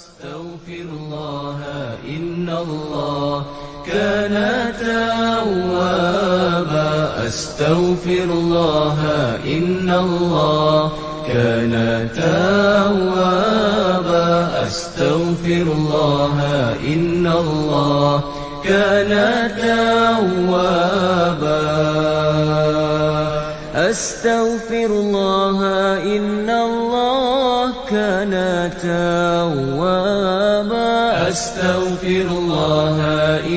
أستغفر الله إن الله كان توابا أستغفر الله إن الله كان توابا أستغفر الله إن الله كان توابا أستغفر الله إن الله كان توابا أستغفر الله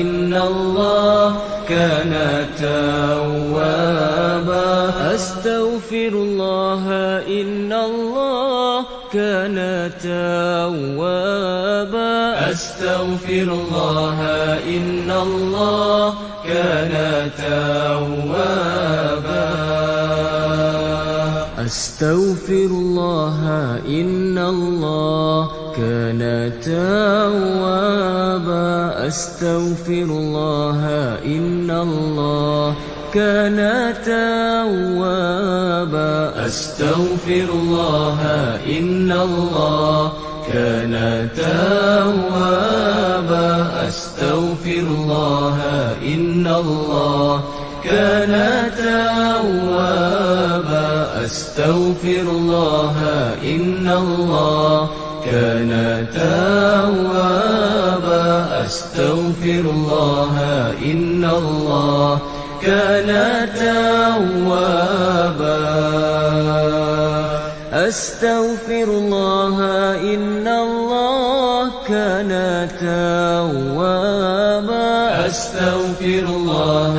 إن الله كان توابا أستغفر الله إن الله كان توابا أستغفر الله إن الله كان توابا أستغفر الله إن الله كان توابا أستغفر الله إن الله كان توابا أستغفر الله إن الله كان توابا أستغفر الله إن الله كان توابا أستغفر الله إن الله كان توابا أستغفر الله إن الله كان توابا أستغفر الله إن الله كان توابا أستغفر الله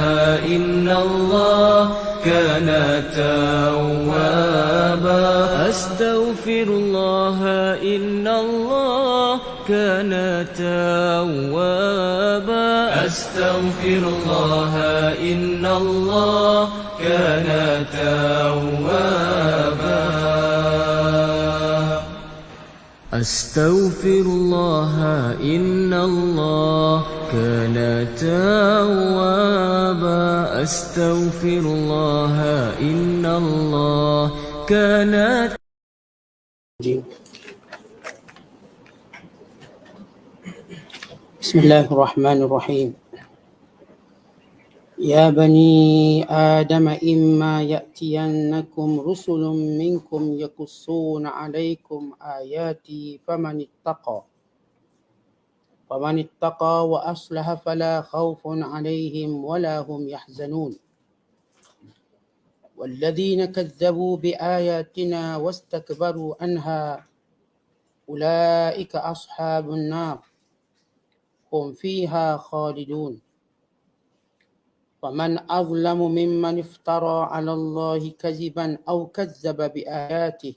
إن الله كان توابا أستغفر الله إن الله كان توابا أستغفر الله إن الله كان توابا أستغفر الله إن الله كان توابا أستغفر الله إن الله كان بسم الله الرحمن الرحيم يا بني آدم إما يأتينكم رسل منكم يقصون عليكم آياتي فمن اتقى وأصلح فلا خوف عليهم ولا هم يحزنون والذين كذبوا بآياتنا واستكبروا عنها أولئك أصحاب النار هم فيها خالدون ومن أظلم ممن افترى على الله كذبا أو كذب بآياته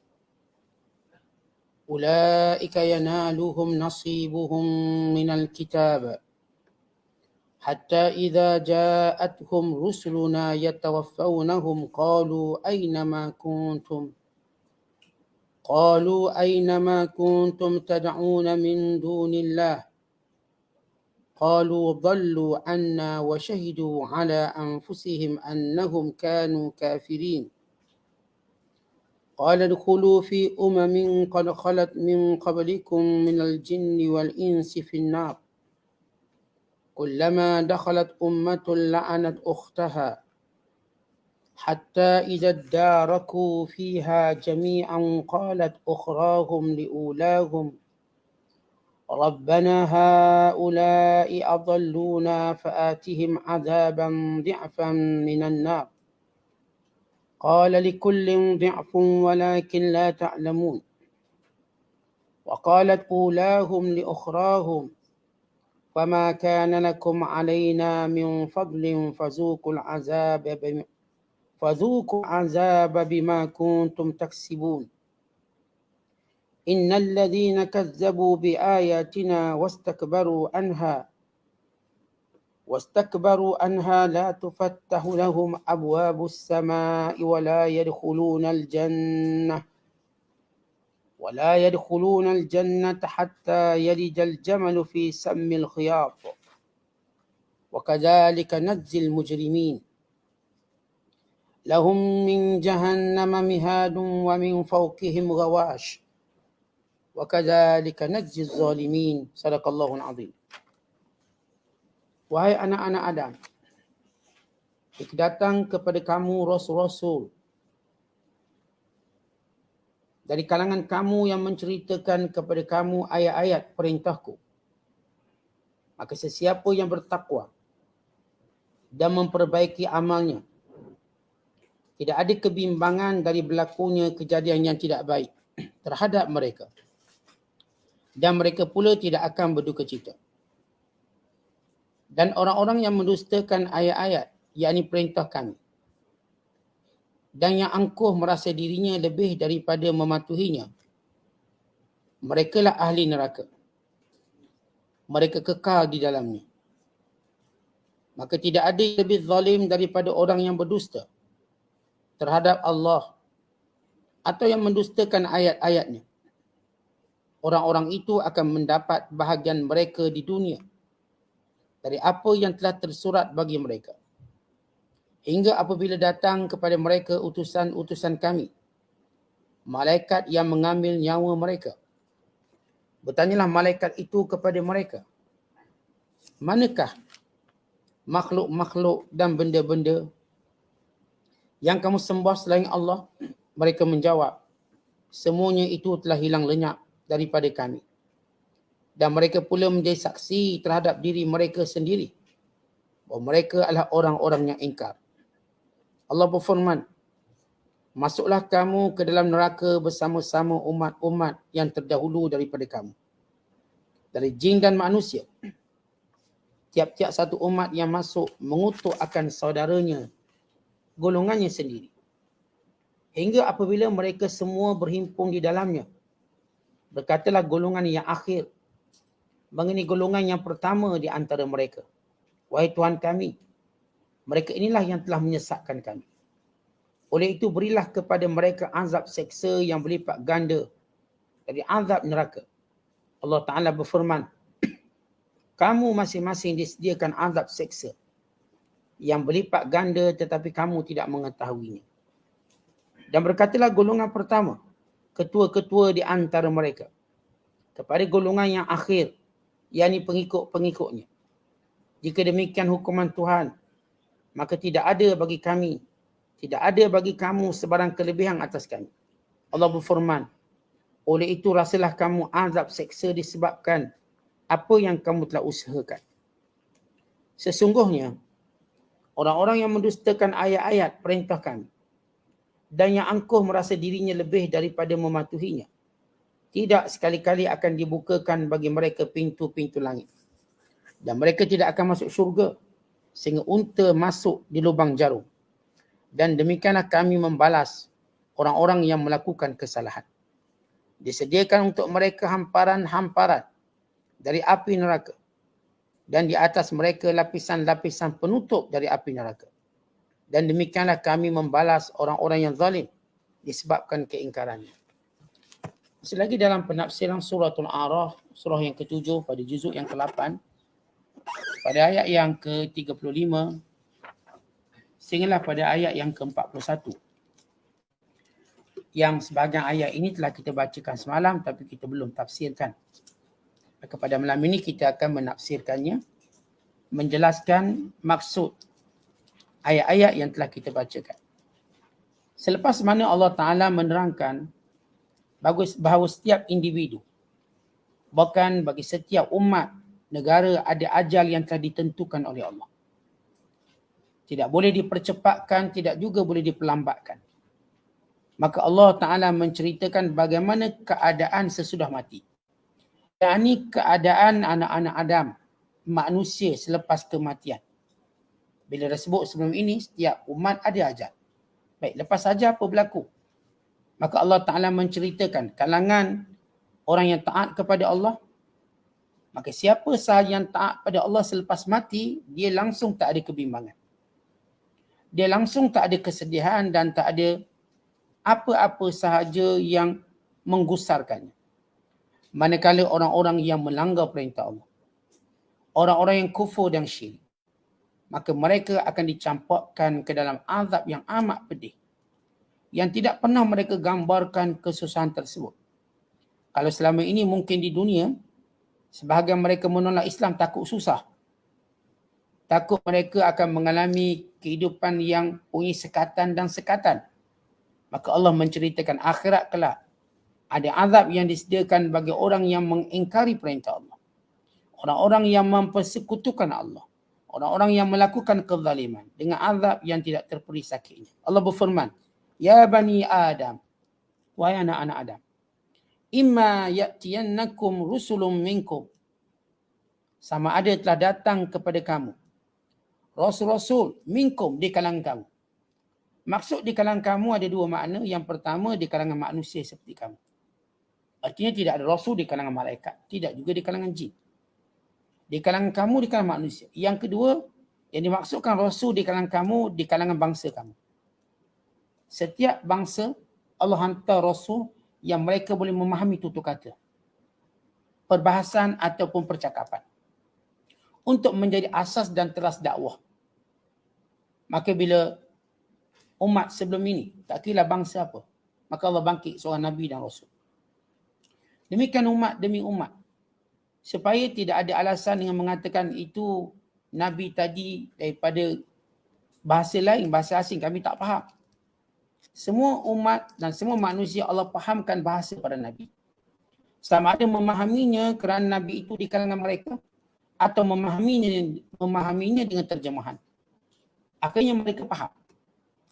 أولئك ينالهم نصيبهم من الكتاب حتى إذا جاءتهم رسلنا يتوفونهم قالوا أينما كنتم تدعون من دون الله قالوا ضلوا عنا وشهدوا على أنفسهم أنهم كانوا كافرين قال ادخلوا في قد خلت من قبلكم من الجن والإنس في النار كلما دخلت أمة لعنت أختها حتى إذا اداركوا فيها جميعا قالت أخراهم لأولاهم ربنا هؤلاء أضلونا فآتهم عذابا ضعفا من النار قال لكل ضعف ولكن لا تعلمون وقالت أولاهم لأخراهم فما كان لكم علينا من فضل فذوقوا العذاب بما كنتم تكسبون إن الذين كذبوا بآياتنا واستكبروا عنها لا تفتح لهم أبواب السماء ولا يدخلون الجنة حتى يلج الجمل في سم الخياط وكذلك نجزي المجرمين لهم من جهنم مهاد ومن فوقهم غواش wa kadzalika najzi zalimin. Sadaqallahul azim. Wahai anak-anak Adam, datang kepada kamu rasul-rasul dari kalangan kamu yang menceritakan kepada kamu ayat-ayat perintahku. Maka sesiapa yang bertakwa dan memperbaiki amalnya, tidak ada kebimbangan dari berlakunya kejadian yang tidak baik terhadap mereka. Dan mereka pula tidak akan berduka cita. Dan orang-orang yang mendustakan ayat-ayat, yakni perintah kami, dan yang angkuh merasa dirinya lebih daripada mematuhinya, merekalah ahli neraka. Mereka kekal di dalamnya. Maka tidak ada yang lebih zalim daripada orang yang berdusta terhadap Allah atau yang mendustakan ayat-ayatnya. Orang-orang itu akan mendapat bahagian mereka di dunia dari apa yang telah tersurat bagi mereka. Hingga apabila datang kepada mereka utusan-utusan kami, malaikat yang mengambil nyawa mereka, bertanyalah malaikat itu kepada mereka, manakah makhluk-makhluk dan benda-benda yang kamu sembah selain Allah? Mereka menjawab, semuanya itu telah hilang lenyap daripada kami. Dan mereka pula menjadi saksi terhadap diri mereka sendiri bahawa mereka adalah orang-orang yang ingkar. Allah berfirman, masuklah kamu ke dalam neraka bersama-sama umat-umat yang terdahulu daripada kamu, dari jin dan manusia. Tiap-tiap satu umat yang masuk mengutuk akan saudaranya, golongannya sendiri. Hingga apabila mereka semua berhimpun di dalamnya, berkatalah golongan yang akhir mengenai golongan yang pertama di antara mereka, wahai Tuhan kami, mereka inilah yang telah menyesatkan kami. Oleh itu berilah kepada mereka azab seksa yang berlipat ganda dari azab neraka. Allah Ta'ala berfirman, kamu masing-masing disediakan azab seksa yang berlipat ganda tetapi kamu tidak mengetahuinya. Dan berkatalah golongan pertama, ketua-ketua di antara mereka, kepada golongan yang akhir, yakni pengikut-pengikutnya, jika demikian hukuman Tuhan, maka tidak ada bagi kami, tidak ada bagi kamu sebarang kelebihan atas kami. Allah berfirman, oleh itu rasalah kamu azab seksa disebabkan apa yang kamu telah usahakan. Sesungguhnya orang-orang yang mendustakan ayat-ayat perintah kami dan yang angkuh merasa dirinya lebih daripada mematuhinya, tidak sekali-kali akan dibukakan bagi mereka pintu-pintu langit. Dan mereka tidak akan masuk syurga sehingga unta masuk di lubang jarum. Dan demikianlah kami membalas orang-orang yang melakukan kesalahan. Disediakan untuk mereka hamparan-hamparan dari api neraka. Dan di atas mereka lapisan-lapisan penutup dari api neraka. Dan demikianlah kami membalas orang-orang yang zalim disebabkan keingkarannya. Masih lagi dalam penafsiran suratul A'raf, surah yang ke-7 pada juzuk yang ke-8, pada ayat yang ke-35 sehinggalah pada ayat yang ke-41. Yang sebahagian ayat ini telah kita bacakan semalam tapi kita belum tafsirkan. Maka pada malam ini kita akan menafsirkannya, menjelaskan maksud ayat-ayat yang telah kita bacakan. Selepas mana Allah Ta'ala menerangkan bahawa setiap individu, bahkan bagi setiap umat, negara ada ajal yang telah ditentukan oleh Allah. Tidak boleh dipercepatkan, tidak juga boleh diperlambatkan. Maka Allah Ta'ala menceritakan bagaimana keadaan sesudah mati. Ini keadaan anak-anak Adam, manusia selepas kematian. Bila dah sebut sebelum ini, setiap umat ada ajal. Baik, lepas ajal apa berlaku? Maka Allah Ta'ala menceritakan kalangan orang yang taat kepada Allah. Maka siapa sahaja yang taat pada Allah selepas mati, dia langsung tak ada kebimbangan. Dia langsung tak ada kesedihan dan tak ada apa-apa sahaja yang menggusarkannya. Manakala orang-orang yang melanggar perintah Allah, orang-orang yang kufur dan syirik, maka mereka akan dicampakkan ke dalam azab yang amat pedih, yang tidak pernah mereka gambarkan kesusahan tersebut. Kalau selama ini mungkin di dunia, sebahagian mereka menolak Islam takut susah. Takut mereka akan mengalami kehidupan yang punya sekatan dan sekatan. Maka Allah menceritakan akhirat kelak. Ada azab yang disediakan bagi orang yang mengingkari perintah Allah. Orang-orang yang mempersekutukan Allah. Orang-orang yang melakukan kezaliman dengan azab yang tidak terperi sakitnya. Allah berfirman, Ya Bani Adam, wahai anak-anak Adam, imma ya'tiyannakum rusulun minkum. Sama ada telah datang kepada kamu Rasul-Rasul minkum di kalangan kamu. Maksud di kalangan kamu ada dua makna. Yang pertama di kalangan manusia seperti kamu. Artinya tidak ada Rasul di kalangan malaikat. Tidak juga di kalangan jin. Di kalangan kamu, di kalangan manusia. Yang kedua, yang dimaksudkan Rasul di kalangan kamu, di kalangan bangsa kamu. Setiap bangsa Allah hantar Rasul yang mereka boleh memahami tutur kata, perbahasan ataupun percakapan, untuk menjadi asas dan teras dakwah. Maka bila umat sebelum ini, tak kira bangsa apa, maka Allah bangkit seorang Nabi dan Rasul. Demikian umat demi umat. Supaya tidak ada alasan dengan mengatakan itu Nabi tadi daripada bahasa lain, bahasa asing, kami tak faham. Semua umat dan semua manusia Allah fahamkan bahasa pada Nabi. Sama ada memahaminya kerana Nabi itu di kalangan mereka atau memahaminya dengan terjemahan. Akhirnya mereka faham.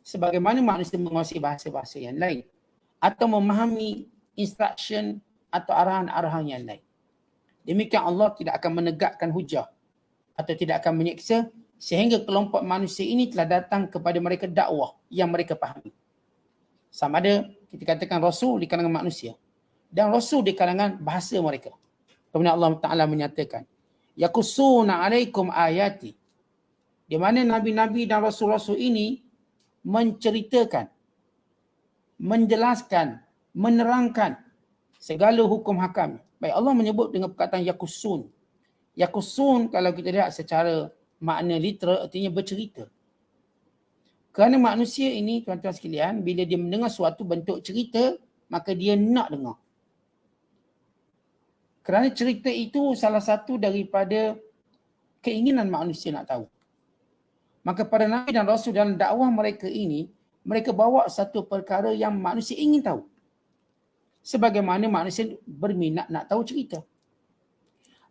Sebagaimana manusia menguasai bahasa-bahasa yang lain atau memahami instruction atau arahan-arahan yang lain. Demikian Allah tidak akan menegakkan hujah atau tidak akan menyeksa sehingga kelompok manusia ini telah datang kepada mereka dakwah yang mereka fahami. Sama ada kita katakan Rasul di kalangan manusia dan Rasul di kalangan bahasa mereka. Kemudian Allah Ta'ala menyatakan, Yakussuna alaikum ayati. Di mana Nabi-Nabi dan Rasul-Rasul ini menceritakan, menjelaskan, menerangkan segala hukum hakam. Baik, Allah menyebut dengan perkataan yakussun. Yakussun kalau kita lihat secara makna literal artinya bercerita. Kerana manusia ini tuan-tuan sekalian, bila dia mendengar suatu bentuk cerita, maka dia nak dengar. Kerana cerita itu salah satu daripada keinginan manusia nak tahu. Maka para Nabi dan Rasul dalam dakwah mereka ini, mereka bawa satu perkara yang manusia ingin tahu. Sebagaimana manusia berminat nak tahu cerita.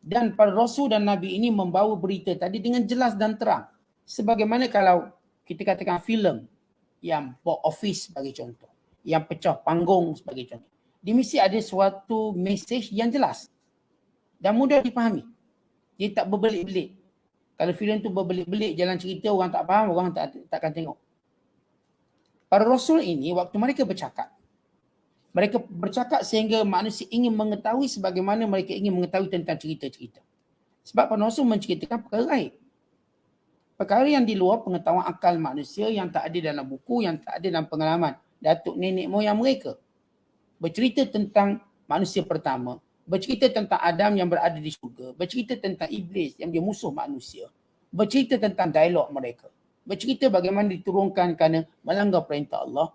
Dan para Rasul dan Nabi ini membawa berita tadi dengan jelas dan terang. Sebagaimana kalau kita katakan filem yang box office sebagai contoh, yang pecah panggung sebagai contoh. Dia mesti ada suatu mesej yang jelas dan mudah dipahami. Dia tak berbelit-belit. Kalau filem tu berbelit-belit jalan cerita, orang tak faham, orang takkan tengok. Para Rasul ini waktu mereka bercakap sehingga manusia ingin mengetahui sebagaimana mereka ingin mengetahui tentang cerita-cerita. Sebab para Rasul menceritakan perkara lain. Perkara yang di luar pengetahuan akal manusia, yang tak ada dalam buku, yang tak ada dalam pengalaman datuk nenek moyang mereka. Bercerita tentang manusia pertama, bercerita tentang Adam yang berada di syurga, bercerita tentang iblis yang dia musuh manusia, bercerita tentang dialog mereka, bercerita bagaimana diturunkan kerana melanggar perintah Allah,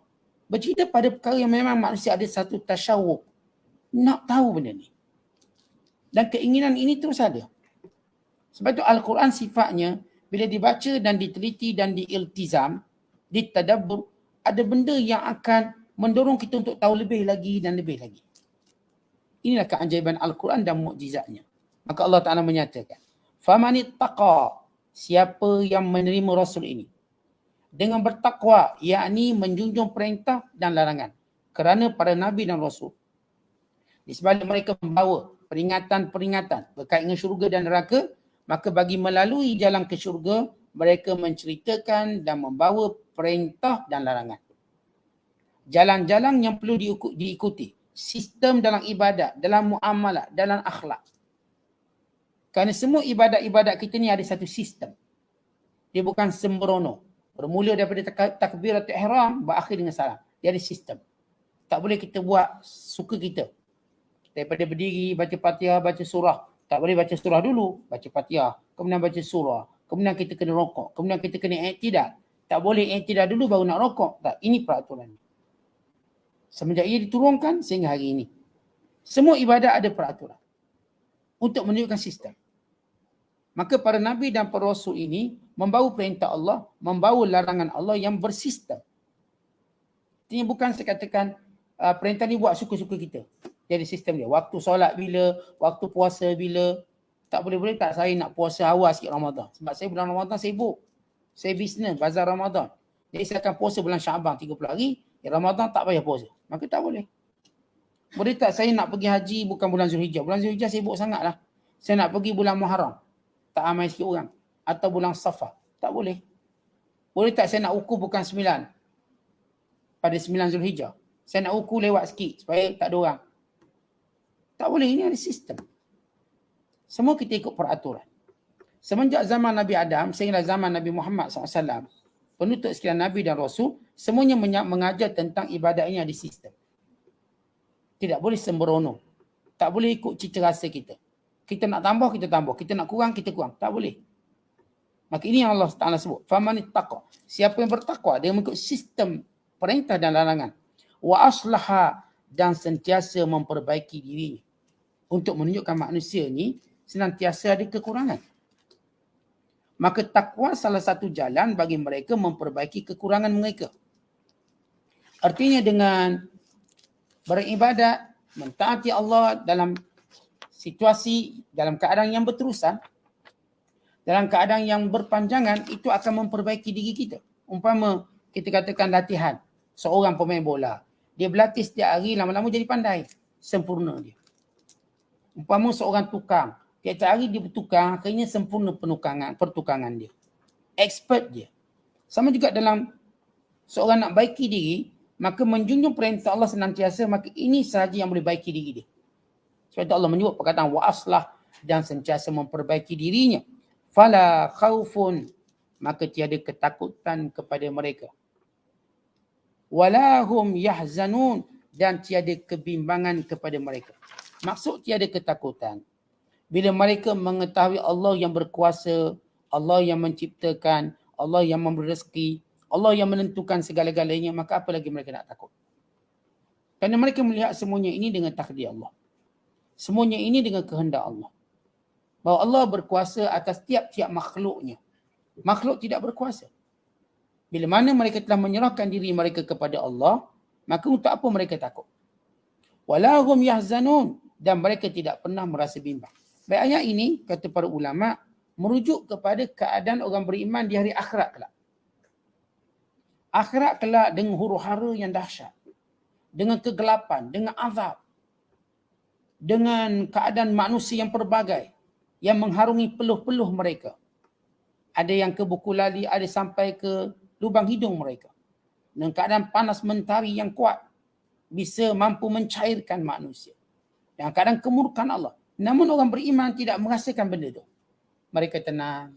bercerita pada perkara yang memang manusia ada satu tasyawuk, nak tahu benda ni. Dan keinginan ini terus ada. Sebab itu Al-Quran sifatnya bila dibaca dan diteliti dan diiltizam, ditadabbur, ada benda yang akan mendorong kita untuk tahu lebih lagi dan lebih lagi. Inilah keajaiban Al-Quran dan mukjizatnya. Maka Allah Ta'ala menyatakan, Famanittaqa, siapa yang menerima Rasul ini dengan bertakwa, yakni menjunjung perintah dan larangan. Kerana para Nabi dan Rasul, di sebalik mereka membawa peringatan-peringatan berkait dengan syurga dan neraka, maka bagi melalui jalan ke syurga, mereka menceritakan dan membawa perintah dan larangan. Jalan-jalan yang perlu diikuti. Sistem dalam ibadat, dalam muamalah, dalam akhlak. Kerana semua ibadat-ibadat kita ni ada satu sistem. Dia bukan sembrono. Bermula daripada takbiratul ihram, berakhir dengan salam. Dia ada sistem. Tak boleh kita buat suka kita. Daripada berdiri, baca Fatihah, baca surah. Tak boleh baca surah dulu, baca Fatihah. Kemudian baca surah. Kemudian kita kena rokok. Kemudian kita kena i'tidal. Tak boleh i'tidal dulu baru nak rokok. Tak, ini peraturan. Semenjak ia diturunkan sehingga hari ini. Semua ibadat ada peraturan untuk menunjukkan sistem. Maka para nabi dan para rasul ini membawa perintah Allah, membawa larangan Allah yang bersistem. Artinya bukan saya katakan perintah ni buat suka-suka kita. Jadi sistem dia. Waktu solat bila, waktu puasa bila. Tak boleh-boleh tak saya nak puasa awal sikit Ramadan. Sebab saya bulan Ramadan sibuk. Saya bisnes, bazar Ramadan. Jadi saya akan puasa bulan Syaban 30 hari. Ramadan tak payah puasa. Maka tak boleh. Boleh tak saya nak pergi haji bukan bulan Zulhijjah. Bulan Zulhijjah sibuk sangat lah. Saya nak pergi bulan Muharram. Tak ramai sikit orang. Atau bulan Safar. Tak boleh. Boleh tak saya nak ukur bukan 9. Pada 9 Zulhijjah. Saya nak ukur lewat sikit supaya tak ada orang. Tak boleh. Ini ada sistem. Semua kita ikut peraturan. Semenjak zaman Nabi Adam sehingga zaman Nabi Muhammad SAW, penutup sekalian Nabi dan Rasul, semuanya mengajar tentang ibadat ini ada sistem. Tidak boleh sembrono. Tak boleh ikut cita rasa kita. Kita nak tambah, kita tambah. Kita nak kurang, kita kurang. Tak boleh. Maka ini yang Allah Ta'ala sebut. Famanittaqa. Siapa yang bertakwa, dia mengikut sistem perintah dan larangan. Wa aslaha, dan sentiasa memperbaiki dirinya. Untuk menunjukkan manusia ni senantiasa ada kekurangan. Maka takwa salah satu jalan bagi mereka memperbaiki kekurangan mereka. Artinya dengan beribadat, mentaati Allah dalam situasi, dalam keadaan yang berterusan, dalam keadaan yang berpanjangan, itu akan memperbaiki diri kita. Umpama kita katakan latihan, seorang pemain bola, dia berlatih setiap hari, lama-lama jadi pandai, sempurna dia. Umpama seorang tukang, tiap hari dia bertukang, akhirnya sempurna pertukangan dia. Expert dia. Sama juga dalam seorang nak baiki diri, maka menjunjung perintah Allah senantiasa, maka ini sahaja yang boleh baiki diri dia. Sebab itu Allah menyebut perkataan wa aslah, dan sentiasa memperbaiki dirinya. Fala khaufun, maka tiada ketakutan kepada mereka. Walahum yahzanun, dan tiada kebimbangan kepada mereka. Maksud tiada ketakutan. Bila mereka mengetahui Allah yang berkuasa, Allah yang menciptakan, Allah yang memberi rezeki, Allah yang menentukan segala-galanya, maka apa lagi mereka nak takut? Kerana mereka melihat semuanya ini dengan takdir Allah. Semuanya ini dengan kehendak Allah. Bahawa Allah berkuasa atas tiap-tiap makhluknya. Makhluk tidak berkuasa. Bila mana mereka telah menyerahkan diri mereka kepada Allah, maka untuk apa mereka takut? Walahum yahzanun, dan mereka tidak pernah merasa bimbang. Baik, ayat ini, kata para ulama, merujuk kepada keadaan orang beriman di hari akhirat kelak. Akhirat kelak dengan huru-hara yang dahsyat, dengan kegelapan, dengan azab, dengan keadaan manusia yang pelbagai, yang mengharungi peluh-peluh mereka. Ada yang ke buku lali, ada sampai ke lubang hidung mereka. Dengan keadaan panas mentari yang kuat, bisa mampu mencairkan manusia. Yang keadaan kemurkaan Allah. Namun orang beriman tidak merasakan benda itu. Mereka tenang,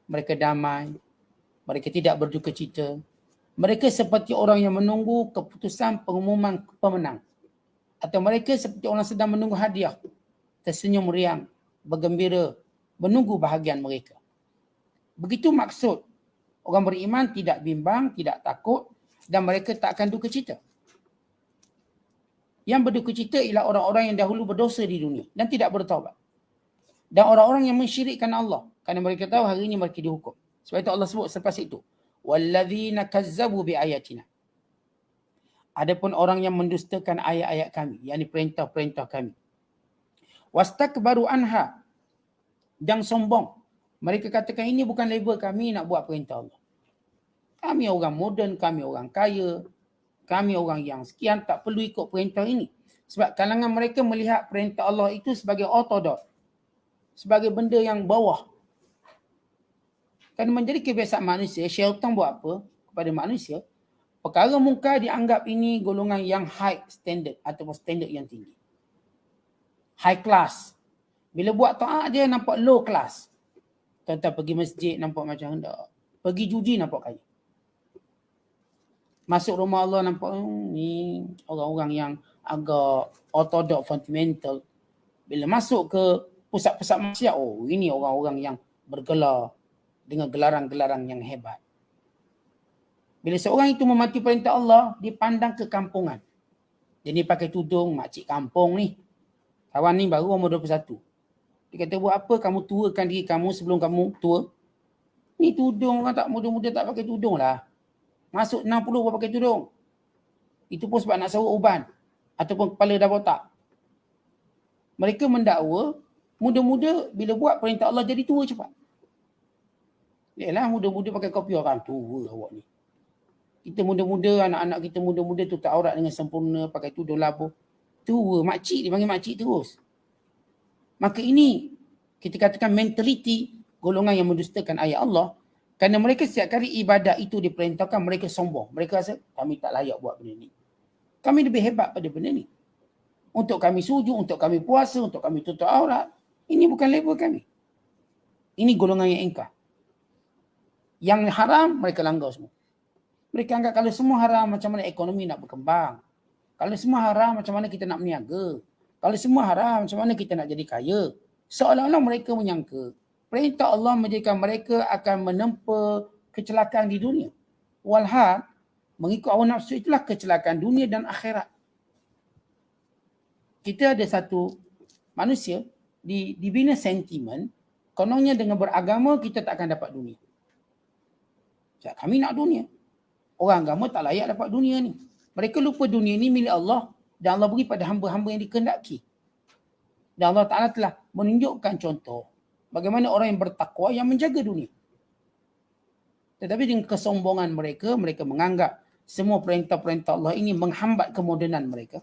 mereka damai, mereka tidak berduka cita. Mereka seperti orang yang menunggu keputusan pengumuman pemenang. Atau mereka seperti orang sedang menunggu hadiah. Tersenyum riang, bergembira, menunggu bahagian mereka. Begitu maksud. Orang beriman tidak bimbang, tidak takut, dan mereka tak akan duka cita. Yang berduka cita ialah orang-orang yang dahulu berdosa di dunia dan tidak bertaubat. Dan orang-orang yang mensyirikkan Allah, kerana mereka tahu hari ini mereka dihukum. Sebab itu Allah sebut selepas itu, walladzina kazzabu biayatina. Adapun orang yang mendustakan ayat-ayat kami, yakni perintah-perintah kami. Wastakbaru anha, dan sombong. Mereka katakan ini bukan label kami nak buat perintah Allah. Kami orang moden, kami orang kaya, kami orang yang sekian, tak perlu ikut perintah ini. Sebab kalangan mereka melihat perintah Allah itu sebagai ortodok, sebagai benda yang bawah. Kerana menjadi kebiasaan manusia, syaitan buat apa kepada manusia? Perkara mungkar dianggap ini golongan yang high standard ataupun standard yang tinggi. High class. Bila buat taat dia nampak low class. Tuan-tuan pergi masjid nampak macam hendak. Pergi judi nampak kaya. Masuk rumah Allah nampak ni orang-orang yang agak ortodok fundamental. Bila masuk ke pusat-pusat maksiat, oh ini orang-orang yang bergelar dengan gelaran-gelaran yang hebat. Bila seorang itu mematuhi perintah Allah, dipandang kekampungan. Jadi pakai tudung makcik kampung ni. Kawan ni baru umur 21. Dia kata, buat apa kamu tuakan diri kamu sebelum kamu tua? Ni tudung orang tak muda-muda tak pakai tudung lah. Masuk 60 baru pakai tudung. Itu pun sebab nak sarut uban. Ataupun kepala dah botak. Mereka mendakwa, muda-muda bila buat perintah Allah jadi tua cepat. Yalah, muda-muda pakai kopi orang tua awak ni. Kita muda-muda, anak-anak kita muda-muda tutup aurat dengan sempurna, pakai tudung labuh. Tua, makcik, dia panggil makcik terus. Maka ini, kita katakan mentaliti golongan yang mendustakan ayat Allah. Kerana mereka setiap kali ibadat itu diperintahkan, mereka sombong. Mereka rasa, kami tak layak buat benda ni. Kami lebih hebat pada benda ni. Untuk kami sujud, untuk kami puasa, untuk kami tutup aurat. Ini bukan level kami. Ini golongan yang ingkar. Yang haram, mereka langgar semua. Mereka anggap kalau semua haram, macam mana ekonomi nak berkembang. Kalau semua haram, macam mana kita nak berniaga. Kalau semua haram, macam mana kita nak jadi kaya. Seolah-olah mereka menyangka perintah Allah menjadikan mereka akan menempa kecelakaan di dunia. Walhal, mengikut hawa nafsu itulah kecelakaan dunia dan akhirat. Kita ada satu manusia dibina sentimen, kononnya dengan beragama kita tak akan dapat dunia. Sebab kami nak dunia. Orang agama tak layak dapat dunia ni. Mereka lupa dunia ni milik Allah dan Allah beri pada hamba-hamba yang dikehendaki. Dan Allah Ta'ala telah menunjukkan contoh bagaimana orang yang bertakwa yang menjaga dunia. Tetapi dengan kesombongan mereka, mereka menganggap semua perintah-perintah Allah ini menghambat kemodenan mereka.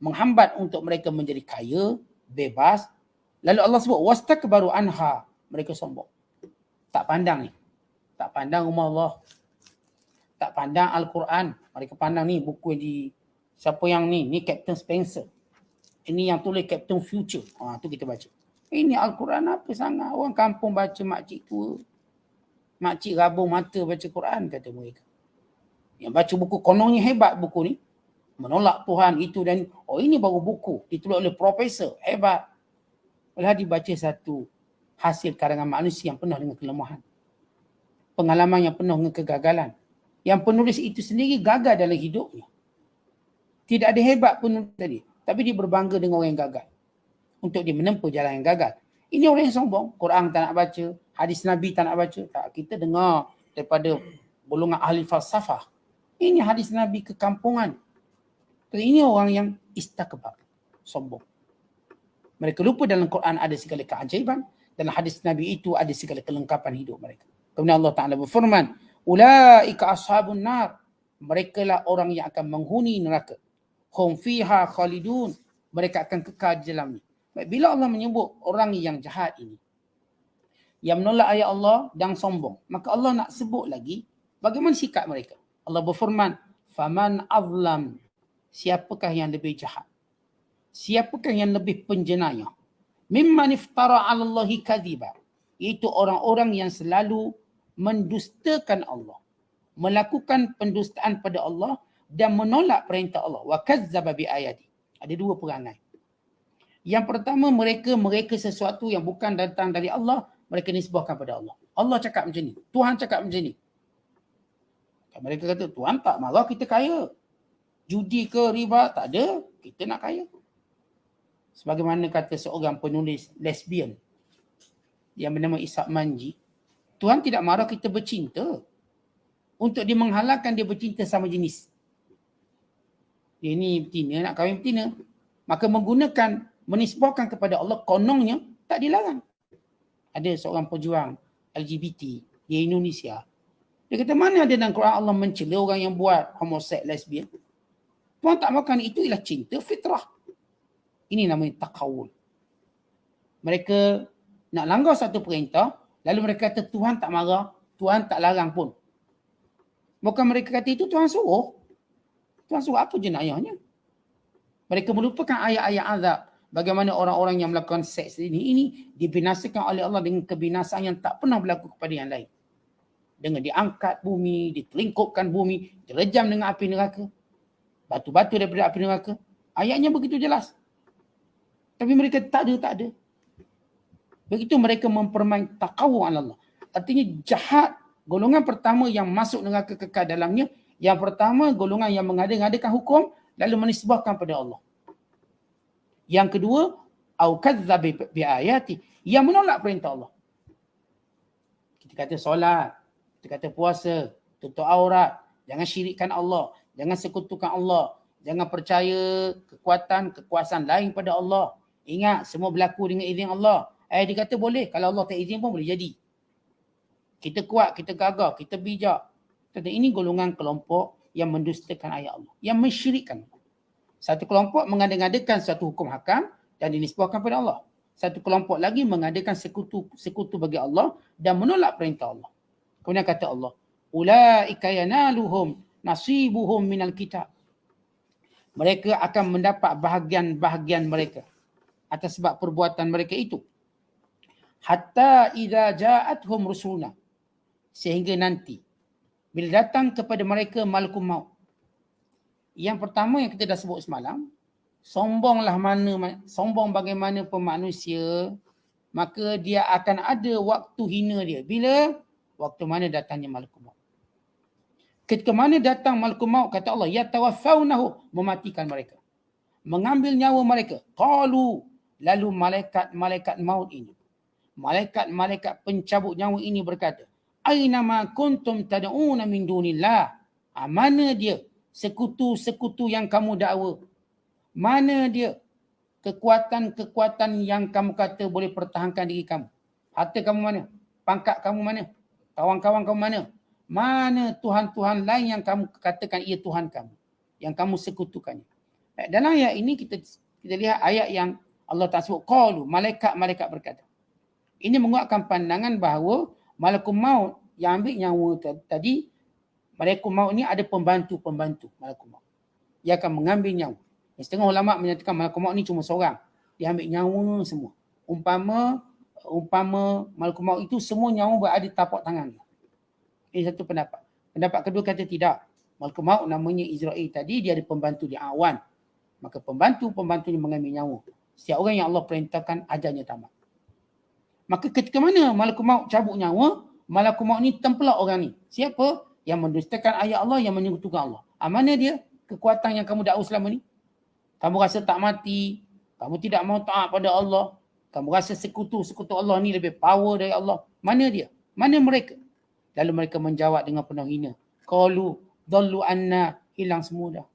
Menghambat untuk mereka menjadi kaya, bebas. Lalu Allah sebut, wastakbaru anha. Mereka sombong. Tak pandang ni. Tak pandang rumah Allah. Tak pandang Al-Quran. Mereka pandang ni buku di siapa yang ni? Ni Captain Spencer. Ini yang tulis Captain Future. Tu kita baca. Ini Al-Quran apa sangat? Orang kampung baca makcik tua. Makcik rabung mata baca Quran kata mereka. Yang baca buku kononnya hebat buku ni. Menolak Tuhan itu dan ini baru buku. Ditulis oleh profesor. Hebat. Walau dibaca satu hasil karangan manusia yang penuh dengan kelemahan. Pengalaman yang penuh dengan kegagalan. Yang penulis itu sendiri gagal dalam hidupnya. Tidak ada hebat penulis tadi. Tapi dia berbangga dengan orang yang gagal. Untuk dia menempuh jalan yang gagal. Ini orang yang sombong. Quran tak nak baca. Hadis Nabi tak nak baca. Tak, kita dengar daripada golongan ahli falsafah. Ini hadis Nabi kekampungan. Ini orang yang istakbar. Sombong. Mereka lupa dalam Quran ada segala keajaiban. Dalam hadis Nabi itu ada segala kelengkapan hidup mereka. Kemudian Allah Ta'ala berfirman, Ulaika ashabun nar. Mereka lah orang yang akan menghuni neraka. Hum fiha khalidun. Mereka akan kekal di dalamnya. Bila Allah menyebut orang yang jahat ini, yang menolak ayat Allah dan sombong, maka Allah nak sebut lagi bagaimana sikap mereka. Allah berfirman, faman azlam. Siapakah yang lebih jahat? Siapakah yang lebih penjenayah? Mimman iftara 'ala Allahi kadhiba. Iaitu orang-orang yang selalu mendustakan Allah, melakukan pendustaan pada Allah dan menolak perintah Allah. Wa kazzaba bi ayati. Ada dua perangai. Yang pertama, mereka sesuatu yang bukan datang dari Allah, mereka nisbahkan pada Allah. Allah cakap macam ni, Tuhan cakap macam ni. Mereka kata, Tuhan tak marah kita kaya. Judi ke riba, tak ada, kita nak kaya. Sebagaimana kata seorang penulis lesbian yang bernama Ishak Manji, Tuhan tidak marah kita bercinta. Untuk dia menghalalkan dia bercinta sama jenis. Dia ni betina, nak kahwin betina. Maka menggunakan, menisbahkan kepada Allah, kononnya tak dilarang. Ada seorang pejuang LGBT di Indonesia. Dia kata, mana ada dalam Quran Allah mencela orang yang buat homoseks, lesbian. Tuhan tak makan, itu ialah cinta fitrah. Ini namanya taqawul. Mereka nak langgar satu perintah, lalu mereka kata Tuhan tak marah, Tuhan tak larang pun. Bukan mereka kata itu Tuhan suruh. Tuhan suruh apa jenayahnya? Mereka melupakan ayat-ayat azab. Bagaimana orang-orang yang melakukan seks ini dibinasakan oleh Allah dengan kebinasaan yang tak pernah berlaku kepada yang lain. Dengan diangkat bumi, ditelingkupkan bumi, direjam dengan api neraka. Batu-batu daripada api neraka. Ayatnya begitu jelas. Tapi mereka tak ada. Begitu mereka mempermain taqawwu 'ala Allah. Artinya jahat. Golongan pertama yang masuk neraka kekal dalamnya. Yang pertama golongan yang mengada-ngadakan hukum lalu menisbahkan pada Allah. Yang kedua, au kadzdzaba bi ayati, yang menolak perintah Allah. Kita kata solat, kita kata puasa, tutup aurat, jangan syirikkan Allah, jangan sekutukan Allah, jangan percaya kekuasaan lain pada Allah. Ingat, semua berlaku dengan izin Allah. Dia kata boleh, kalau Allah tak izin pun boleh jadi. Kita kuat, kita gagah, kita bijak. Kata ini golongan kelompok yang mendustakan ayat Allah, yang mensyirikkan. Satu kelompok mengada-ngadakan satu hukum hakam dan dinisbahkan pada Allah. Satu kelompok lagi mengadakan sekutu bagi Allah dan menolak perintah Allah. Kemudian kata Allah, ulaika yanaluhum nasibuhum minal kitab. Mereka akan mendapat bahagian-bahagian mereka atas sebab perbuatan mereka itu. Hatta idza ja'atuhum rusuluna, sehingga nanti bila datang kepada mereka malakul maut. Yang pertama yang kita dah sebut semalam, sombong bagaimana pun manusia, maka dia akan ada waktu hina dia. Bila? Waktu mana datangnya malakul maut. Ketika mana datang malakul maut, kata Allah, yatawaffawnahu, mematikan mereka, mengambil nyawa mereka. Qalu, lalu malaikat maut ini, malaikat pencabut nyawa ini berkata, aina ma kuntum tad'una min dunillah. Mana dia sekutu-sekutu yang kamu dakwa? Mana dia kekuatan-kekuatan yang kamu kata boleh pertahankan diri kamu? Harta kamu mana? Pangkat kamu mana? Kawan-kawan kamu mana? Mana Tuhan-Tuhan lain yang kamu katakan ia Tuhan kamu, yang kamu sekutukannya? Dalam ayat ini kita lihat ayat yang Allah tak sebut qalu, malaikat berkata. Ini menguatkan pandangan bahawa malakul maut yang ambil nyawa tadi, malakul maut ni ada pembantu malakul maut. Dia akan mengambil nyawa. Setengah ulama menyatakan malakul maut ni cuma seorang. Dia ambil nyawa semua. Umpama malakul maut itu semua nyawa berada di tapak tangan dia. Ini satu pendapat. Pendapat kedua kata tidak. Malakul maut namanya Israel tadi, dia ada pembantu di awan. Maka pembantu-pembantunya mengambil nyawa. Setiap orang yang Allah perintahkan ajalnya tamat. Maka ketika mana malakul maut cabut nyawa, malakul maut ni tempelak orang ni. Siapa? Yang mendustakan ayat Allah, yang menyekutukan Allah. Mana dia kekuatan yang kamu dakwa selama ni? Kamu rasa tak mati, kamu tidak mau taat pada Allah, kamu rasa sekutu Allah ni lebih power dari Allah. Mana dia? Mana mereka? Lalu mereka menjawab dengan penuh hina. Qalu dhallu anna, hilang semua dah.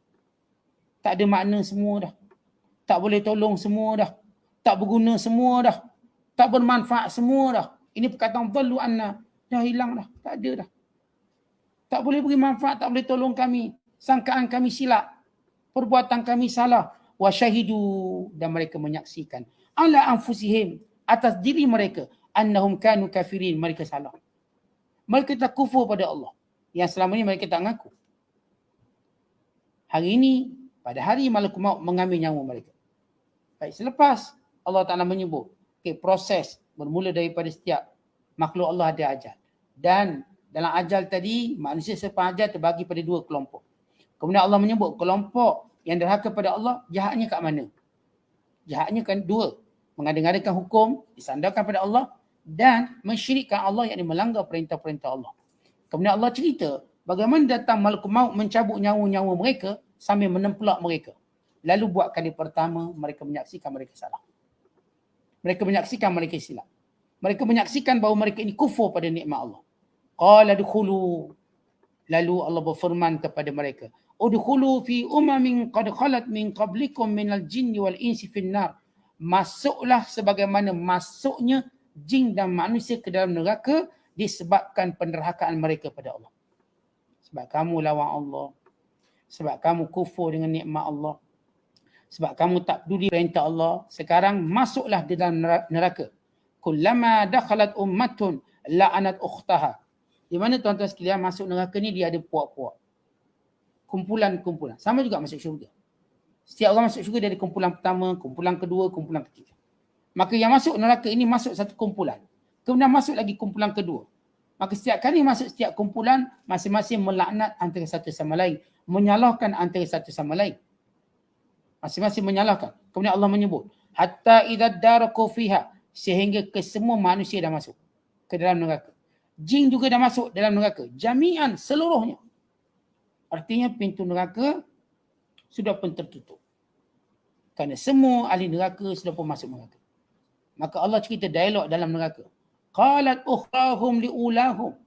Tak ada makna semua dah. Tak boleh tolong semua dah. Tak berguna semua dah. Tak bermanfaat semua dah. Ini perkataan dhallu anna. Dah hilang dah. Tak ada dah. Tak boleh beri manfaat, tak boleh tolong kami. Sangkaan kami silap. Perbuatan kami salah. Wa syahidu, dan mereka menyaksikan. Ala anfusihim, atas diri mereka. Annahum kanu kafirin, mereka salah. Mereka tak kufur pada Allah. Yang selama ini mereka tak mengaku. Hari ini, pada hari malakul maut mengambil nyawa mereka. Baik, selepas Allah Ta'ala menyebut, proses bermula daripada setiap makhluk Allah ada ajal. Dan dalam ajal tadi, manusia selepas ajal terbagi pada dua kelompok. Kemudian Allah menyebut kelompok yang derhaka pada Allah, jahatnya kat mana? Jahatnya kan dua. Mengada-ngadakan hukum, disandarkan pada Allah, dan mensyirikkan Allah, yakni melanggar perintah-perintah Allah. Kemudian Allah cerita bagaimana datang malakul maut mencabut nyawa-nyawa mereka sambil menempelak mereka. Lalu buat kali pertama, mereka menyaksikan mereka salah. Mereka menyaksikan mereka silap. Mereka menyaksikan bahawa mereka ini kufur pada nikmat Allah. Qala dukhulu. Lalu Allah berfirman kepada mereka, udkhulu fi umamin qad khalat min qablikum minal jinni wal insi finnar. Masuklah sebagaimana masuknya jin dan manusia ke dalam neraka disebabkan penderhakaan mereka pada Allah. Sebab kamu lawan Allah. Sebab kamu kufur dengan nikmat Allah. Sebab kamu tak peduli perintah Allah. Sekarang masuklah di dalam neraka. Kullama dakhalat ummatun la'anat ukhtaha. Di mana tuan-tuan sekalian masuk neraka ni dia ada puak-puak. Kumpulan-kumpulan. Sama juga masuk syurga. Setiap orang masuk syurga dia ada kumpulan pertama, kumpulan kedua, kumpulan ketiga. Maka yang masuk neraka ini masuk satu kumpulan. Kemudian masuk lagi kumpulan kedua. Maka setiap kali masuk setiap kumpulan, masing-masing melaknat antara satu sama lain. Menyalahkan antara satu sama lain. Masing-masing menyalahkan. Kemudian Allah menyebut, hatta idza daraku fiha, sehingga kesemua manusia dah masuk ke dalam neraka. Jin juga dah masuk dalam neraka. Jami'an, seluruhnya. Artinya pintu neraka sudah pun tertutup. Kerana semua ahli neraka sudah pun masuk neraka. Maka Allah cerita dialog dalam neraka. Qalat ukhrahum liulahum.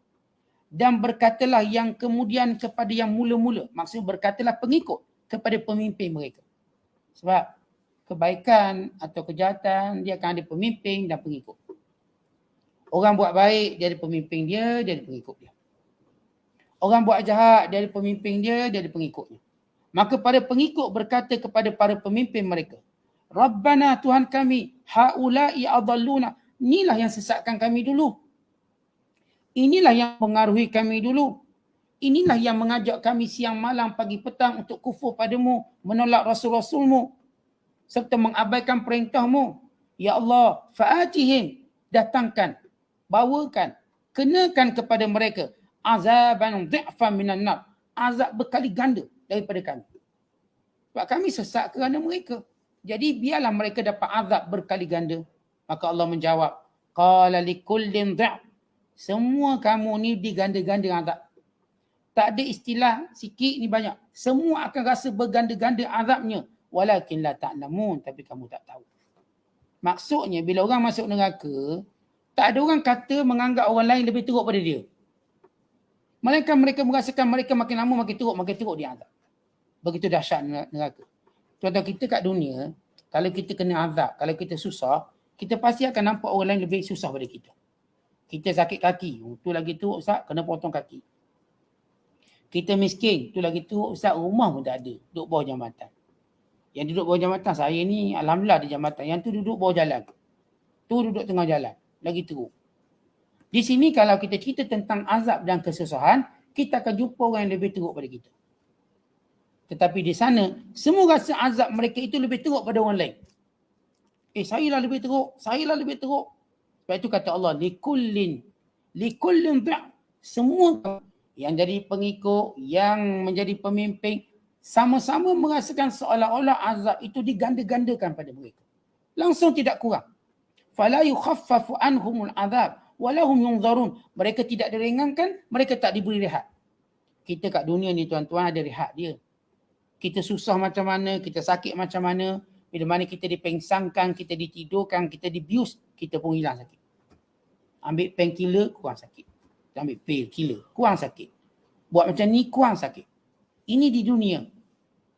Dan berkatalah yang kemudian kepada yang mula-mula. Maksud berkatalah pengikut kepada pemimpin mereka. Sebab kebaikan atau kejahatan dia akan ada pemimpin dan pengikut. Orang buat baik dia ada pemimpin dia ada pengikut dia. Orang buat jahat dia ada pemimpin dia ada pengikutnya. Maka para pengikut berkata kepada para pemimpin mereka, Rabbana Tuhan kami, haula'i adalluna. Inilah yang sesatkan kami dulu. Inilah yang mengaruhi kami dulu. Inilah yang mengajak kami siang malam pagi petang untuk kufur padamu, menolak rasul-rasulmu serta mengabaikan perintahmu. Ya Allah, fa'atihim, datangkan, bawakan, kenakan kepada mereka azaban dhi'fan minan nar, azab berkali ganda daripada kami. Sebab kami sesak kerana mereka. Jadi biarlah mereka dapat azab berkali ganda. Maka Allah menjawab, qala likullin dhi'f. Semua kamu ni diganda-ganda azab. Tak ada istilah sikit ni banyak. Semua akan rasa berganda-ganda azabnya. Walakin la ta'lamun, tapi kamu tak tahu. Maksudnya bila orang masuk neraka, tak ada orang kata menganggap orang lain lebih teruk pada dia. Melainkan mereka merasakan mereka makin lama makin teruk dia azab. Begitu dahsyat neraka. Tuan-tuan, kita kat dunia, kalau kita kena azab, kalau kita susah, kita pasti akan nampak orang lain lebih susah pada kita. Kita sakit kaki, tu lagi teruk Ustaz, kena potong kaki. Kita miskin, tu lagi teruk Ustaz, rumah pun tak ada, duduk bawah jambatan. Yang duduk bawah jambatan, saya ni alhamdulillah di jambatan. Yang tu duduk bawah jalan. Tu duduk tengah jalan, lagi teruk. Di sini kalau kita cerita tentang azab dan kesusahan, kita akan jumpa orang yang lebih teruk pada kita. Tetapi di sana, semua rasa azab mereka itu lebih teruk pada orang lain. Saya lah lebih teruk, saya lah lebih teruk. Sebab itu kata Allah, likullin dhi'f. Semua yang jadi pengikut, yang menjadi pemimpin, sama-sama merasakan seolah-olah azab itu diganda-gandakan pada mereka. Langsung tidak kurang. Fala yukhaffafu anhumul azab walahum yunzarun. Mereka tidak diringankan, mereka tak diberi rehat. Kita kat dunia ni tuan-tuan ada rehat dia. Kita susah macam mana, kita sakit macam mana, bila mana kita dipengsangkan, kita ditidurkan, kita dibius, kita pun hilang sakit. Ambil painkiller, kurang sakit. Ambil painkiller, kurang sakit. Buat macam ni, kurang sakit. Ini di dunia,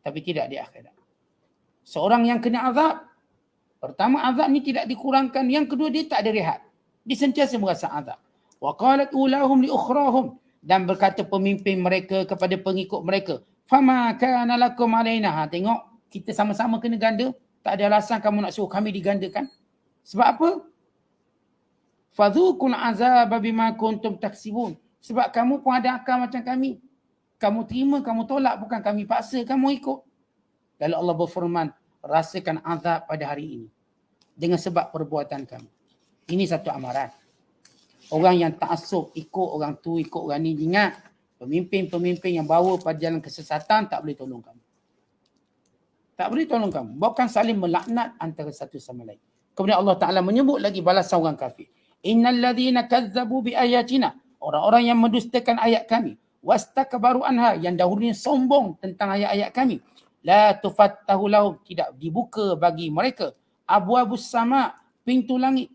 tapi tidak di akhirat. Seorang yang kena azab, pertama azab ni tidak dikurangkan, yang kedua dia tak ada rehat. Dia sentiasa merasa azab. Wa qalat ulahum li ukhrahum, dan berkata pemimpin mereka kepada pengikut mereka, fama kana lakum alaina. Tengok, kita sama-sama kena ganda, tak ada alasan kamu nak suruh kami digandakan. Sebab apa? Fadhuqul azaba bima kuntum taksibun. Sebab kamu pun ada akal macam kami. Kamu terima, kamu tolak, bukan kami paksa kamu ikut. Lalu Allah berfirman, rasakan azab pada hari ini dengan sebab perbuatan kamu. Ini satu amaran. Orang yang ta'assub, ikut orang tu, ikut orang ni, ingat, pemimpin-pemimpin yang bawa pada jalan kesesatan tak boleh tolong kamu. Tak boleh tolong kamu. Bukan saling melaknat antara satu sama lain. Kemudian Allah Ta'ala menyebut lagi balasan orang kafir. Innal ladzina kazzabu bi ayatina. Orang-orang yang mendustakan ayat kami. Wastakbaru anha, yang dahulunya sombong tentang ayat-ayat kami. La tufattahu lahum, tidak dibuka bagi mereka. Abwabus sama, pintu langit.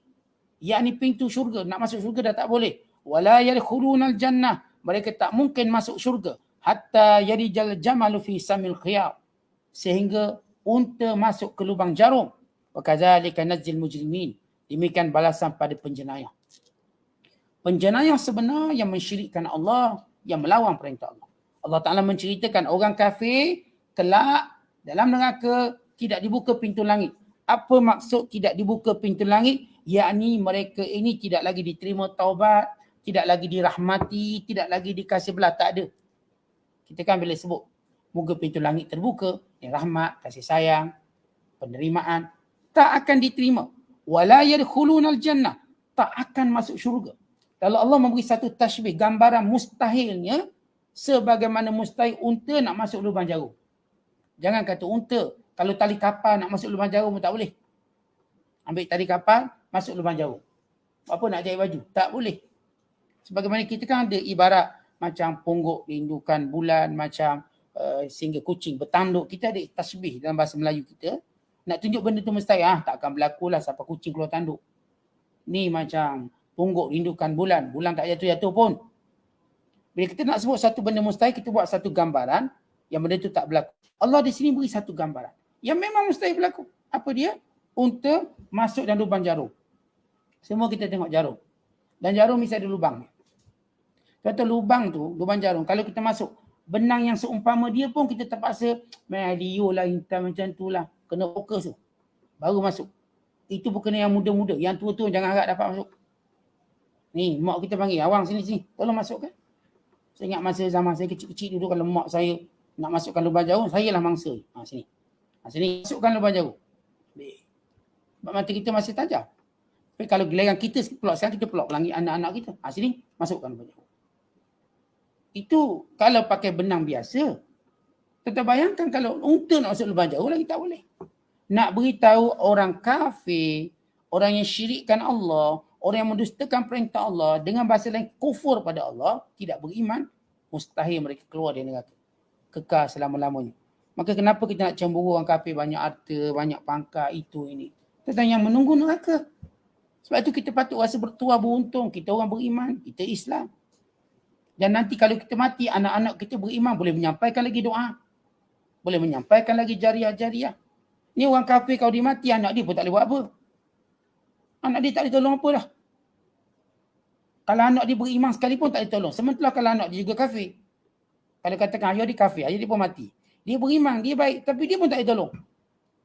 Yakni pintu syurga. Nak masuk syurga dah tak boleh. Wala yadkhulunal jannah, mereka tak mungkin masuk syurga. Hatta yarijal jamalu fi samil khiyar, sehingga unta masuk ke lubang jarum. Wa kadzalika najzil mujrimin, demikian balasan pada penjenayah. Penjenayah sebenar yang mensyirikkan Allah, yang melawan perintah Allah. Allah Ta'ala menceritakan orang kafir kelak dalam neraka tidak dibuka pintu langit. Apa maksud tidak dibuka pintu langit? Yakni mereka ini tidak lagi diterima taubat, tidak lagi dirahmati, tidak lagi dikasih belah. Tak ada. Kita kan bila sebut moga pintu langit terbuka, yang rahmat, kasih sayang, penerimaan, tak akan diterima. Wala yadkhulunal jannah, tak akan masuk syurga. Kalau Allah memberi satu tashbih, gambaran mustahilnya, sebagaimana mustahil unta nak masuk lubang jarum. Jangan kata unta, kalau tali kapal nak masuk lubang jarum pun tak boleh. Ambil tali kapal, masuk lubang jarum. Apa nak jahit baju? Tak boleh. Sebagaimana kita kan ada ibarat macam ponggok rindukan bulan, macam sehingga kucing bertanduk. Kita ada tasbih dalam bahasa Melayu kita. Nak tunjuk benda tu mustahil, tak akan berlaku lah sampai kucing keluar tanduk. Ni macam pungguk rindukan bulan. Bulan tak jatuh-jatuh pun. Bila kita nak sebut satu benda mustahil, kita buat satu gambaran yang benda tu tak berlaku. Allah di sini beri satu gambaran yang memang mustahil berlaku. Apa dia? Unta masuk dalam lubang jarum. Semua kita tengok jarum. Dan jarum mesti ada lubang. Kata lubang tu, lubang jarum, kalau kita masuk, benang yang seumpama dia pun kita terpaksa, Leo lah, intan macam tu lah. Kena fokus tu. Baru masuk. Itu bukan yang muda-muda. Yang tua-tua jangan harap dapat masuk. Ni, mak kita panggil, awang sini. Tolong masukkan. Saya ingat masa zaman saya kecil-kecil dulu, kalau mak saya nak masukkan lubang jarum, saya lah mangsa. Sini. Sini, masukkan lubang jarum. Sebab mata kita masih tajam. Tapi kalau giliran kita pelak, sekarang kita pelak langit anak-anak kita. Sini, masukkan lubang jarum. Itu kalau pakai benang biasa. Tetap bayangkan kalau unta nak masuk lubang jarum lagi tak boleh. Nak beritahu orang kafir, orang yang syirikkan Allah, orang yang mendustakan perintah Allah, dengan bahasa lain kufur pada Allah, tidak beriman, mustahil mereka keluar dari neraka. Kekal selama-lamanya. Maka kenapa kita nak cemburu orang kafir banyak harta, banyak pangkat, itu ini. Tentang yang menunggu neraka. Sebab itu kita patut rasa bertuah beruntung. Kita orang beriman, kita Islam. Dan nanti kalau kita mati, anak-anak kita beriman, boleh menyampaikan lagi doa. Boleh menyampaikan lagi jariah-jariah. Ni orang kafir kalau dia mati, anak dia pun tak boleh buat apa. Anak dia tak boleh tolong apa dah. Kalau anak dia beriman sekalipun tak boleh tolong. Sementara kalau anak dia juga kafir. Kalau katakan ayah dia kafir, ayah dia pun mati. Dia beriman, dia baik, tapi dia pun tak boleh tolong.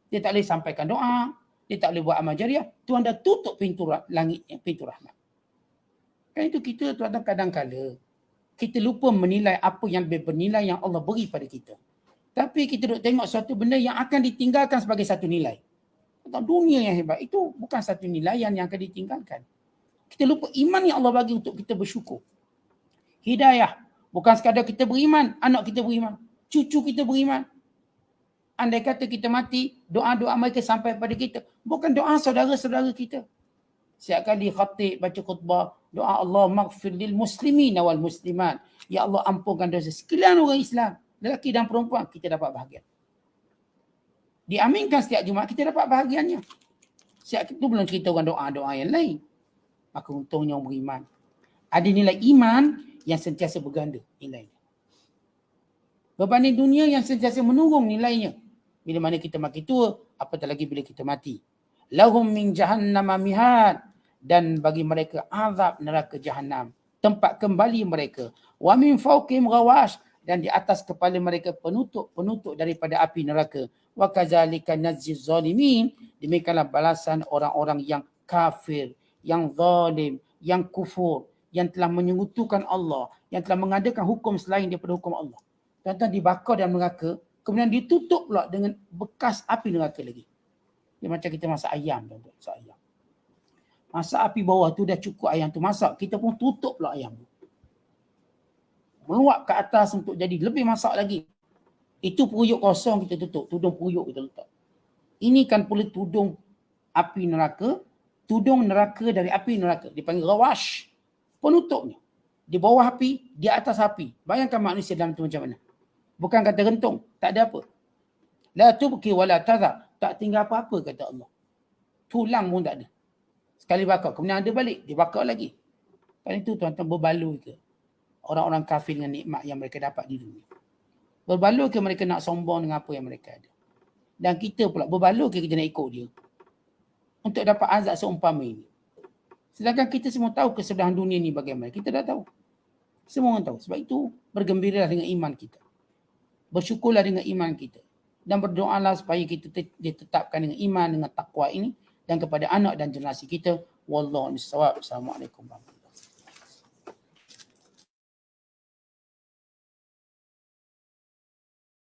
Dia tak boleh sampaikan doa. Dia tak boleh buat amal jariah. Tuhan dah tutup pintu langit, pintu rahmat. Kan itu kita tuan-tuan kadang-kala kita lupa menilai apa yang bernilai yang Allah beri pada kita. Tapi kita duk tengok suatu benda yang akan ditinggalkan sebagai satu nilai. Dunia yang hebat itu bukan satu nilai yang akan ditinggalkan. Kita lupa iman yang Allah bagi untuk kita bersyukur. Hidayah. Bukan sekadar kita beriman, anak kita beriman, cucu kita beriman. Andai kata kita mati, doa-doa mereka sampai pada kita. Bukan doa saudara-saudara kita. Setiap kali khatib baca khutbah, doa Allah maghfir lil muslimin wal muslimat. Ya Allah ampunkan dosa sekalian orang Islam. Lelaki dan perempuan, kita dapat bahagian. Diaminkan setiap Jumaat, kita dapat bahagiannya. Setiap itu belum cerita orang doa-doa yang lain. Maka untungnya orang beriman. Ada nilai iman yang sentiasa berganda nilainya. Berbanding dunia yang sentiasa menurun nilainya. Bila mana kita makin tua, apatah lagi bila kita mati. Lahum min jahannama mihad. Dan bagi mereka azab neraka jahannam. Tempat kembali mereka. Wa min fawqihim ghawash. Dan di atas kepala mereka penutup daripada api neraka. Wa kadzalika najziz zalimin. Demikianlah balasan orang-orang yang kafir, yang zalim, yang kufur, yang telah menyekutukan Allah, yang telah mengadakan hukum selain daripada hukum Allah. Tuan-tuan dibakar dalam neraka, kemudian ditutup pula dengan bekas api neraka lagi. Dia macam kita masak ayam, tuan-tuan, masak ayam. Masak api bawah tu dah cukup ayam tu masak, kita pun tutup pula ayam tu. Meluap ke atas untuk jadi lebih masak lagi. Itu periuk kosong kita tutup, tudung periuk kita letak. Ini kan pula tudung api neraka, tudung neraka dari api neraka. Dipanggil rawash, penutupnya. Di bawah api, di atas api. Bayangkan manusia dalam tu macam mana. Bukan kata rentung, tak ada apa. La tubki wa la tadha, tak tinggal apa-apa kata Allah. Tulang pun tak ada. Sekali bakar, kemudian ada balik, dibakar lagi. Kan itu tuan-tuan berbaloi ke orang-orang kafir dengan nikmat yang mereka dapat di dunia. Berbaloi ke mereka nak sombong dengan apa yang mereka ada. Dan kita pula berbaloi ke kita nak ikut dia untuk dapat azab seumpama ini. Sedangkan kita semua tahu kesudahan dunia ni bagaimana. Kita dah tahu. Semua orang tahu. Sebab itu bergembiralah dengan iman kita. Bersyukurlah dengan iman kita. Dan berdoalah supaya kita ditetapkan dengan iman, dengan takwa ini. Dan kepada anak dan generasi kita. Wallahu a'lam bishawab. Assalamualaikum warahmatullahi wabarakatuh.